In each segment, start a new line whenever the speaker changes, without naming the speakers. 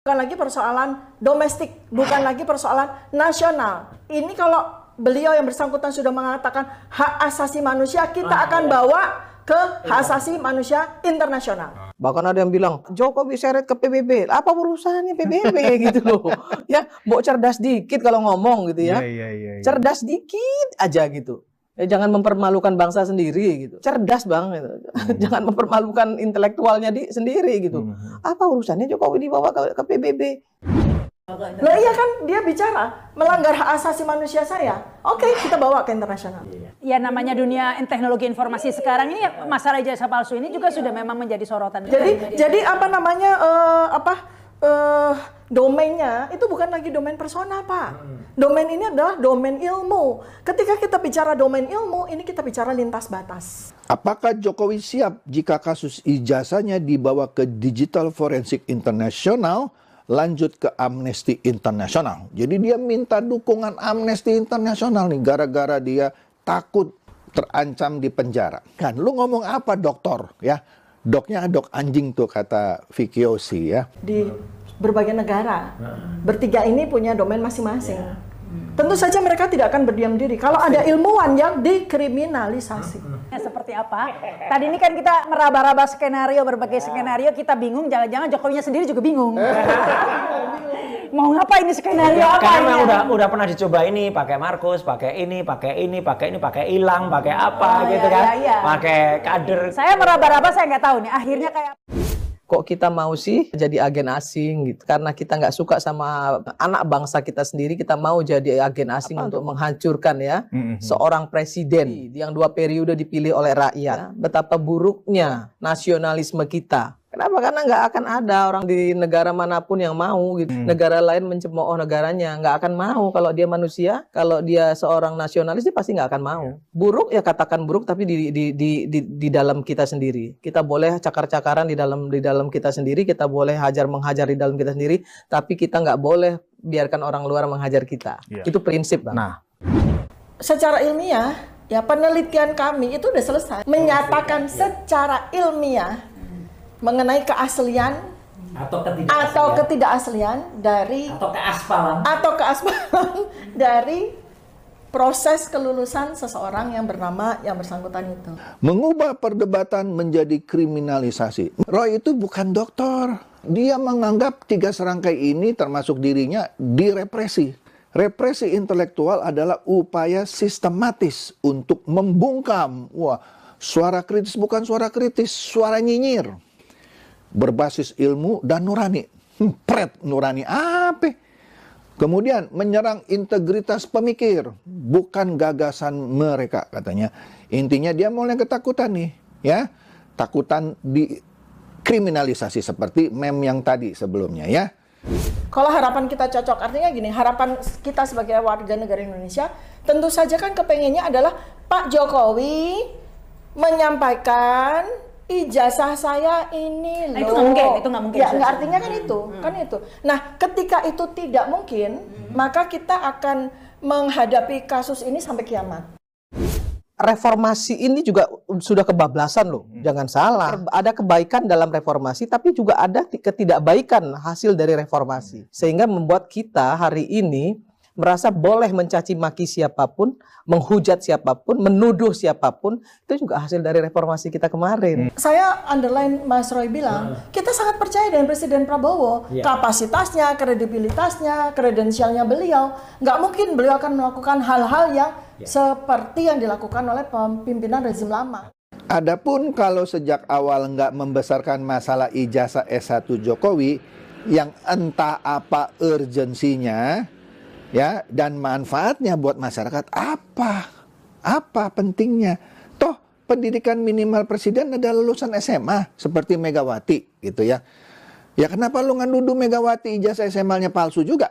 Bukan lagi persoalan domestik, bukan lagi persoalan nasional. Ini kalau beliau yang bersangkutan sudah mengatakan hak asasi manusia, kita akan bawa ke hak asasi manusia internasional.
Bahkan ada yang bilang, Jokowi seret ke PBB. Apa urusannya PBB gitu loh. Ya, mau cerdas dikit kalau ngomong gitu ya. Cerdas dikit aja gitu. Ya, jangan mempermalukan bangsa sendiri gitu. Cerdas bang, gitu. Jangan mempermalukan intelektualnya sendiri gitu. Apa urusannya Jokowi dibawa ke PBB?
Nah iya kan, dia bicara melanggar hak asasi manusia saya. Oke, kita bawa ke internasional.
Ya namanya dunia teknologi informasi sekarang ini, masalah ijazah palsu ini juga sudah memang menjadi sorotan.
Jadi apa namanya, domainnya itu bukan lagi domain personal, Pak. Domain ini adalah domain ilmu. Ketika kita bicara domain ilmu, ini kita bicara lintas batas.
Apakah Jokowi siap jika kasus ijazahnya dibawa ke Digital Forensik Internasional, lanjut ke Amnesty Internasional? Jadi dia minta dukungan Amnesty Internasional nih, gara-gara dia takut terancam di penjara. Kan, lu ngomong apa dokter ya? Doknya dok anjing tuh kata Vicky Osi ya.
Di berbagai negara, bertiga ini punya domain masing-masing. Tentu saja mereka tidak akan berdiam diri kalau ada ilmuwan yang dikriminalisasi.
Seperti apa? Tadi ini kan kita meraba-raba skenario, berbagai skenario, kita bingung, jangan-jangan Jokowinya sendiri juga bingung. Mau ngapain ini skenario apa?
Karena memang udah pernah dicoba ini, pakai Markus, pakai ini, pakai hilang, pakai apa gitu kan. Pakai kader.
Saya meraba-raba, saya nggak tahu nih akhirnya kayak
Kok kita mau sih jadi agen asing gitu? Karena kita nggak suka sama anak bangsa kita sendiri, kita mau jadi agen asing untuk menghancurkan ya seorang presiden yang 2 periode dipilih oleh rakyat. Betapa buruknya nasionalisme kita. Kenapa? Karena nggak akan ada orang di negara manapun yang mau gitu. Negara lain mencemooh negaranya, nggak akan mau. Kalau dia manusia, kalau dia seorang nasionalis, dia pasti nggak akan mau. Buruk ya katakan buruk, tapi di dalam kita sendiri. Kita boleh cakar-cakaran di dalam kita sendiri, kita boleh hajar-menghajar di dalam kita sendiri, tapi kita nggak boleh biarkan orang luar menghajar kita. Itu prinsip, Bang.
Nah,
Secara ilmiah, ya penelitian kami itu udah selesai. Menyatakan secara ilmiah mengenai keaslian atau ketidakaslian dari atau keaspalan dari proses kelulusan seseorang yang bersangkutan itu.
mengubah perdebatan menjadi kriminalisasi. Roy itu bukan dokter. Dia menganggap 3 serangkai ini termasuk dirinya direpresi. Represi intelektual adalah upaya sistematis untuk membungkam suara kritis bukan suara kritis, suara nyinyir. Berbasis ilmu dan nurani. Pret nurani apa? Kemudian menyerang integritas pemikir, bukan gagasan mereka katanya. Intinya dia mulai ketakutan nih, ya. Takutan dikriminalisasi seperti meme yang tadi sebelumnya ya.
Kalau harapan kita cocok, artinya gini, harapan kita sebagai warga negara Indonesia tentu saja kan kepengennya adalah Pak Jokowi menyampaikan ijazah saya ini loh.
Itu nggak mungkin.
Ya, nggak, artinya kan itu. Nah, ketika itu tidak mungkin, maka kita akan menghadapi kasus ini sampai kiamat.
Reformasi ini juga sudah kebablasan loh, jangan salah. Ada kebaikan dalam reformasi, tapi juga ada ketidakbaikan hasil dari reformasi. Sehingga membuat kita hari ini merasa boleh mencaci maki siapapun, menghujat siapapun, menuduh siapapun, itu juga hasil dari reformasi kita kemarin.
Saya underline Mas Roy bilang, kita sangat percaya dengan Presiden Prabowo, kapasitasnya, kredibilitasnya, kredensialnya beliau. Nggak mungkin beliau akan melakukan hal-hal yang seperti yang dilakukan oleh pimpinan rezim lama.
Adapun kalau sejak awal nggak membesarkan masalah ijazah S1 Jokowi, yang entah apa urgensinya, ya, dan manfaatnya buat masyarakat, apa pentingnya? Toh pendidikan minimal presiden adalah lulusan SMA seperti Megawati gitu ya. Ya kenapa lu ngenuduh Megawati ijazah SMA-nya palsu juga?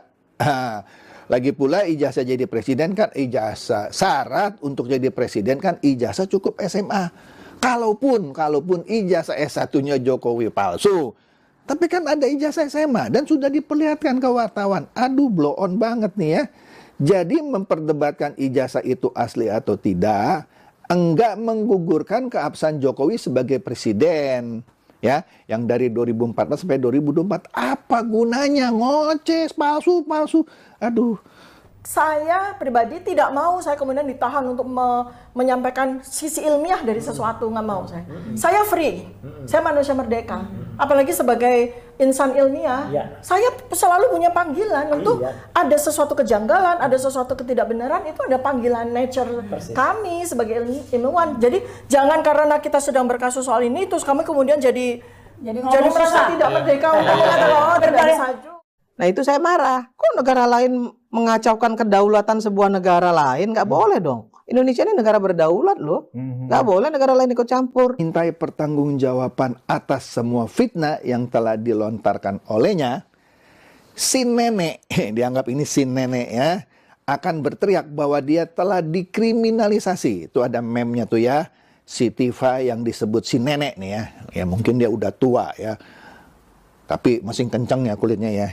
Lagi pula ijazah jadi presiden kan ijazah, syarat untuk jadi presiden kan ijazah cukup SMA. Kalaupun ijazah S1-nya Jokowi palsu, tapi kan ada ijazah SMA dan sudah diperlihatkan ke wartawan. Aduh, blow on banget nih ya. Jadi memperdebatkan ijazah itu asli atau tidak, enggak menggugurkan keabsahan Jokowi sebagai presiden. Ya, yang dari 2014 sampai 2024 apa gunanya ngoceh palsu. Aduh.
Saya pribadi tidak mau saya kemudian ditahan untuk menyampaikan sisi ilmiah dari sesuatu, nggak mau saya. Saya free, saya manusia merdeka. Apalagi sebagai insan ilmiah, saya selalu punya panggilan untuk ada sesuatu kejanggalan, ada sesuatu ketidakbenaran, itu ada panggilan nature kami sebagai ilmuwan. Jadi jangan karena kita sedang berkasus soal ini, terus kami kemudian jadi merasa tidak merdeka untuk mengatakan oh tidak bisa.
Nah itu saya marah. Kok negara lain mengacaukan kedaulatan sebuah negara lain? Nggak boleh dong. Indonesia ini negara berdaulat loh. Nggak boleh negara lain ikut campur.
Mintai pertanggungjawaban atas semua fitnah yang telah dilontarkan olehnya. Si nenek, dianggap ini si nenek ya, akan berteriak bahwa dia telah dikriminalisasi. Itu ada meme-nya tuh ya. Si Tifa yang disebut si nenek nih ya. Ya mungkin dia udah tua ya. Tapi masih kencang ya kulitnya ya.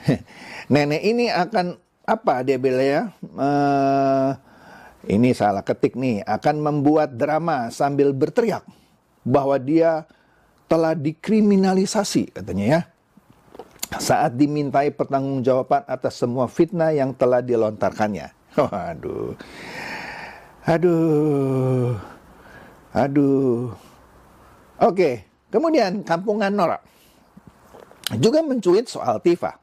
Nenek ini akan apa dia bilang ya? Ini salah ketik nih. Akan membuat drama sambil berteriak bahwa dia telah dikriminalisasi katanya ya. Saat dimintai pertanggungjawaban atas semua fitnah yang telah dilontarkannya. Aduh. Oke, kemudian Kampungan Norak juga mencuit soal Tifa.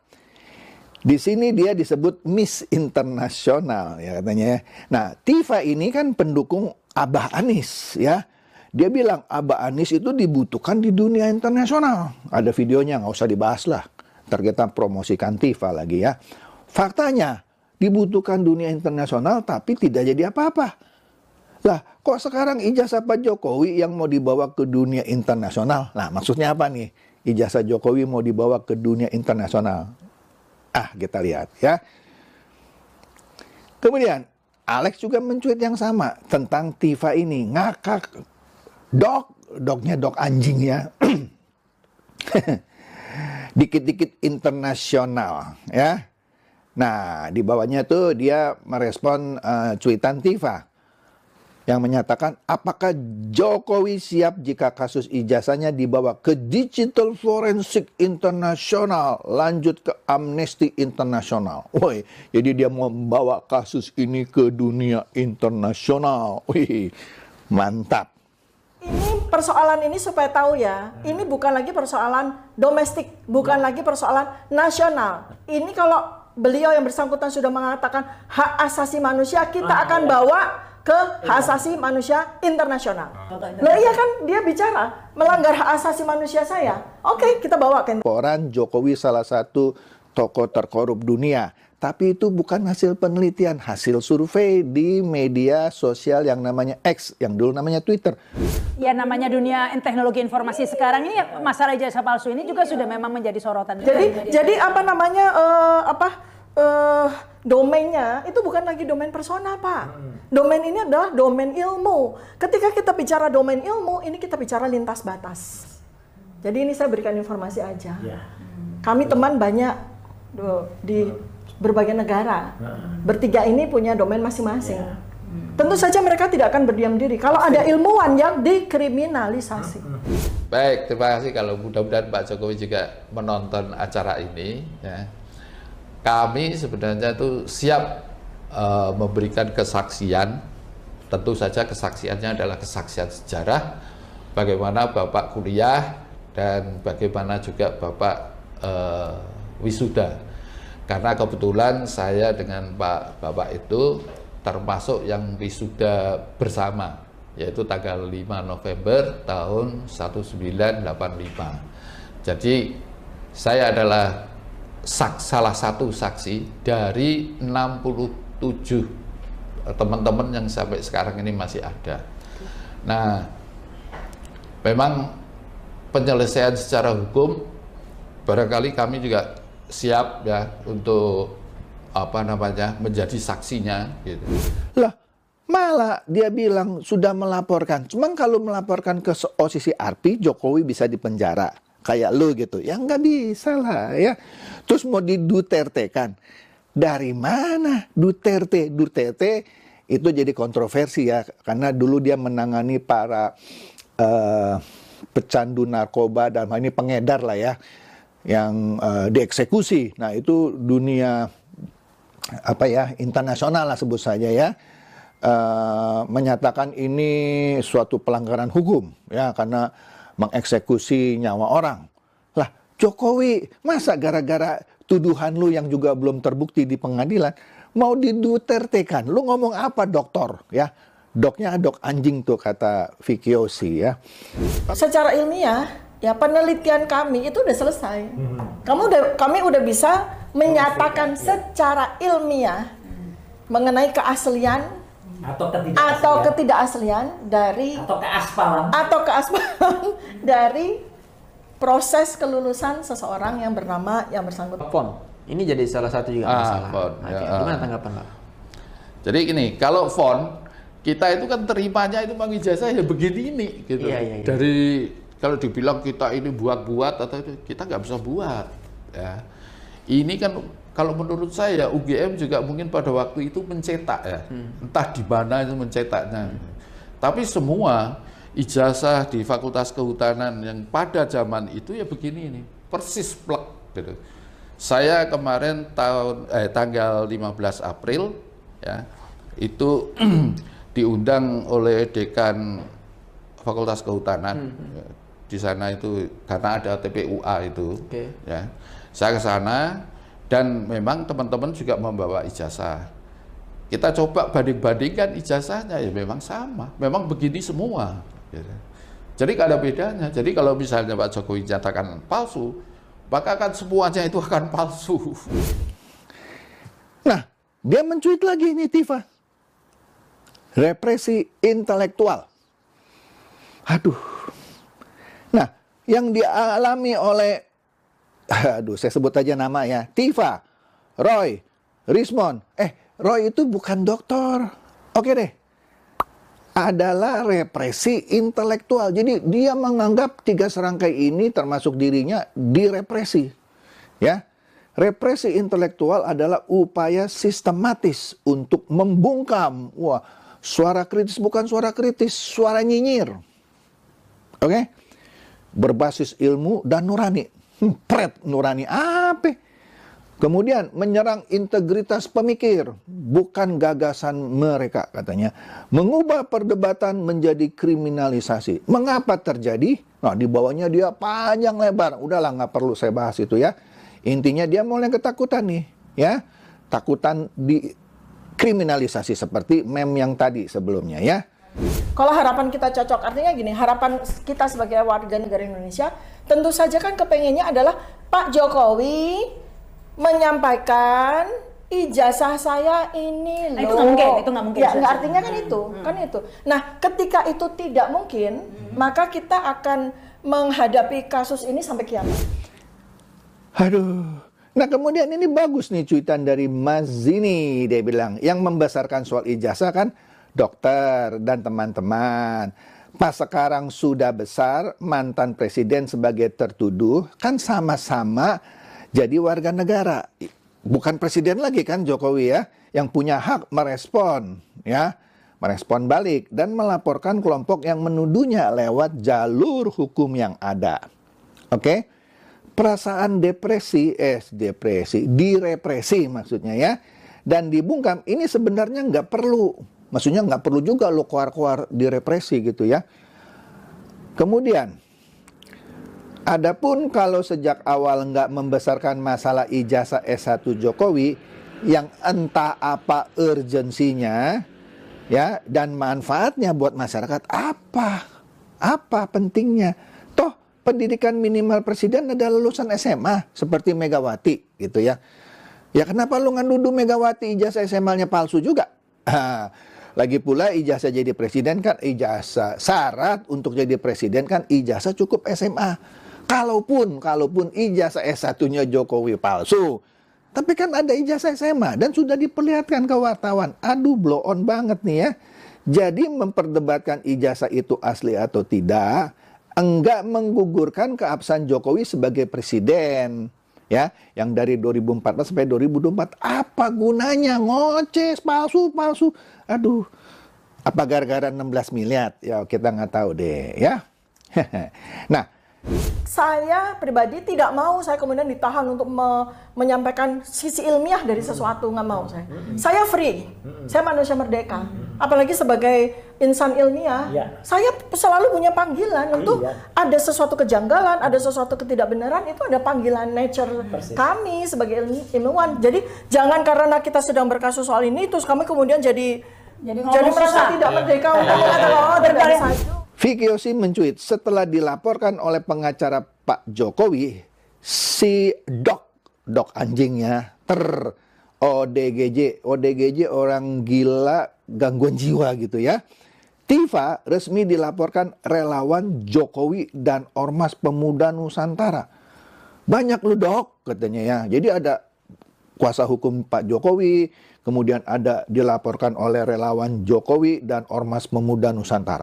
Di sini dia disebut Miss Internasional ya katanya ya. Nah, Tifa ini kan pendukung Abah Anis ya. Dia bilang Abah Anis itu dibutuhkan di dunia internasional. Ada videonya, nggak usah dibahas lah. Ntar kita promosikan Tifa lagi ya. Faktanya dibutuhkan dunia internasional tapi tidak jadi apa-apa. Lah, kok sekarang ijazah Pak Jokowi yang mau dibawa ke dunia internasional? Nah, maksudnya apa nih? Ijazah Jokowi mau dibawa ke dunia internasional. Kita lihat ya. Kemudian Alex juga mencuit yang sama tentang Tifa ini. Ngakak. Dognya dog anjing ya. Dikit-dikit internasional ya. Nah, di bawahnya tuh dia merespon cuitan Tifa yang menyatakan apakah Jokowi siap jika kasus ijazahnya dibawa ke Digital Forensik Internasional lanjut ke Amnesty Internasional. Woi, jadi dia mau membawa kasus ini ke dunia internasional. Wih, mantap.
Ini persoalan ini supaya tahu ya, ini bukan lagi persoalan domestik, bukan lagi persoalan nasional. Ini kalau beliau yang bersangkutan sudah mengatakan hak asasi manusia, kita akan bawa ke hak asasi manusia internasional. Nah iya kan dia bicara melanggar hak asasi manusia saya. Oke, kita bawa ke
laporan Jokowi salah satu tokoh terkorup dunia. Tapi itu bukan hasil penelitian, hasil survei di media sosial yang namanya X, yang dulu namanya Twitter.
Ya namanya dunia teknologi informasi sekarang ini masalah ijazah palsu ini juga sudah memang menjadi sorotan.
Jadi apa namanya domainnya itu bukan lagi domain personal, Pak. Domain ini adalah domain ilmu. Ketika kita bicara domain ilmu, ini kita bicara lintas batas. Jadi ini saya berikan informasi aja. Kami teman banyak di berbagai negara. Bertiga ini punya domain masing-masing. Tentu saja mereka tidak akan berdiam diri kalau ada ilmuwan yang dikriminalisasi.
Baik, terima kasih. Kalau mudah-mudahan Pak Jokowi juga menonton acara ini ya. Kami sebenarnya tuh siap memberikan kesaksian. Tentu saja kesaksiannya adalah kesaksian sejarah bagaimana Bapak kuliah dan bagaimana juga Bapak wisuda. Karena kebetulan saya dengan Bapak itu termasuk yang wisuda bersama, yaitu tanggal 5 November tahun 1985. Jadi saya adalah salah satu saksi dari 67 teman-teman yang sampai sekarang ini masih ada. Nah, memang penyelesaian secara hukum barangkali kami juga siap ya untuk menjadi saksinya gitu.
Lah, malah dia bilang sudah melaporkan. Cuman kalau melaporkan ke OSIS ARPI, Jokowi bisa dipenjara. Kayak lu gitu. Ya nggak bisa lah ya. Terus mau di Duterte kan. Dari mana Duterte? Duterte itu jadi kontroversi ya. Karena dulu dia menangani para pecandu narkoba dan ini pengedar lah ya, yang dieksekusi. Nah itu dunia apa ya, internasional lah sebut saja ya, menyatakan ini suatu pelanggaran hukum ya karena mengeksekusi nyawa orang. Lah Jokowi masa gara-gara tuduhan lu yang juga belum terbukti di pengadilan mau didutertekan? Lu ngomong apa dokter ya? Doknya dok anjing tuh kata Vicky Yosi ya.
Secara ilmiah ya penelitian kami itu udah selesai. Kami udah bisa menyatakan secara ilmiah mengenai keaslian atau ketidakaslian dari atau keaspalan dari proses kelulusan seseorang yang bersangkutan.
Fon, ini jadi salah satu juga masalah.
Fon,
Gimana tanggapan Pak?
Jadi gini, kalau fon kita itu kan terimanya itu bang ijazah ya begini ini gitu.
Iya.
Dari kalau dibilang kita ini buat-buat atau itu, kita nggak bisa buat. Ya. Ini kan kalau menurut saya UGM juga mungkin pada waktu itu mencetak ya, entah di mana itu mencetaknya. Tapi semua ijazah di Fakultas Kehutanan yang pada zaman itu ya begini ini, persis plek gitu. Saya kemarin tanggal 15 April ya itu diundang oleh dekan Fakultas Kehutanan di sana itu karena ada TPUA itu, ya. Saya ke sana dan memang teman-teman juga membawa ijazah. Kita coba banding-bandingkan ijazahnya ya memang sama, memang begini semua. Gitu. Jadi gak ada bedanya. Jadi kalau misalnya Pak Jokowi nyatakan palsu, maka kan semuanya itu akan palsu.
Nah, dia mencuit lagi nih Tifa. Represi intelektual. Aduh. Nah, yang dialami oleh, saya sebut aja nama ya, Tifa, Roy, Rismond. Roy itu bukan dokter. Oke deh. Adalah represi intelektual. Jadi dia menganggap 3 serangkai ini termasuk dirinya direpresi. Ya. Represi intelektual adalah upaya sistematis untuk membungkam. Suara kritis bukan suara kritis, suara nyinyir. Oke? Berbasis ilmu dan nurani. Pret nurani apa? Kemudian menyerang integritas pemikir, bukan gagasan mereka katanya. Mengubah perdebatan menjadi kriminalisasi. Mengapa terjadi? Nah, di bawahnya dia panjang lebar. Udahlah, nggak perlu saya bahas itu ya. Intinya dia mulai ketakutan nih, ya. Takutan dikriminalisasi seperti meme yang tadi sebelumnya ya.
Kalau harapan kita cocok, artinya gini, harapan kita sebagai warga negara Indonesia tentu saja kan kepengennya adalah Pak Jokowi menyampaikan ijazah saya ini loh.
Itu nggak mungkin.
Ya, artinya kan itu. Nah, ketika itu tidak mungkin, maka kita akan menghadapi kasus ini sampai kiamat.
Aduh. Nah kemudian ini bagus nih cuitan dari Mas Zini. Dia bilang, yang membesarkan soal ijazah kan dokter dan teman-teman. Pas sekarang sudah besar, mantan presiden sebagai tertuduh, kan sama-sama jadi warga negara. Bukan presiden lagi kan Jokowi ya, yang punya hak merespon ya. Merespon balik dan melaporkan kelompok yang menuduhnya lewat jalur hukum yang ada. Oke? Perasaan direpresi maksudnya ya, dan dibungkam ini sebenarnya nggak perlu, maksudnya nggak perlu juga lo keluar-keluar direpresi gitu ya. Kemudian, adapun kalau sejak awal nggak membesarkan masalah ijazah S1 Jokowi yang entah apa urgensinya ya dan manfaatnya buat masyarakat, apa pentingnya? Pendidikan minimal presiden adalah lulusan SMA seperti Megawati gitu ya. Ya kenapa lu ngenuduh Megawati ijazah SMA-nya palsu juga? Lagi pula ijazah jadi presiden kan ijazah, syarat untuk jadi presiden kan ijazah cukup SMA. Kalaupun ijazah S1-nya Jokowi palsu, tapi kan ada ijazah SMA dan sudah diperlihatkan ke wartawan. Aduh, blow on banget nih ya. Jadi memperdebatkan ijazah itu asli atau tidak enggak menggugurkan keabsahan Jokowi sebagai presiden ya, yang dari 2014 sampai 2024. Apa gunanya ngoceh palsu? Aduh, apa gara-gara 16 miliar? Ya kita nggak tahu deh ya. Nah,
saya pribadi tidak mau saya kemudian ditahan untuk menyampaikan sisi ilmiah dari sesuatu, nggak mau saya. Saya free, saya manusia merdeka. Apalagi sebagai insan ilmiah, saya selalu punya panggilan untuk ada sesuatu kejanggalan, ada sesuatu ketidakbenaran, itu ada panggilan nature kami sebagai ilmuwan. Jadi jangan karena kita sedang berkasus soal ini, terus kami kemudian jadi merasa tidak merdeka untuk mengatakan oh tidak bisa itu.
Vicky Yosi mencuit setelah dilaporkan oleh pengacara Pak Jokowi, si dok anjingnya ODGJ orang gila gangguan jiwa gitu ya. Tifa resmi dilaporkan relawan Jokowi dan Ormas Pemuda Nusantara. Banyak lu dok katanya ya. Jadi ada kuasa hukum Pak Jokowi, kemudian ada dilaporkan oleh relawan Jokowi dan Ormas Pemuda Nusantara.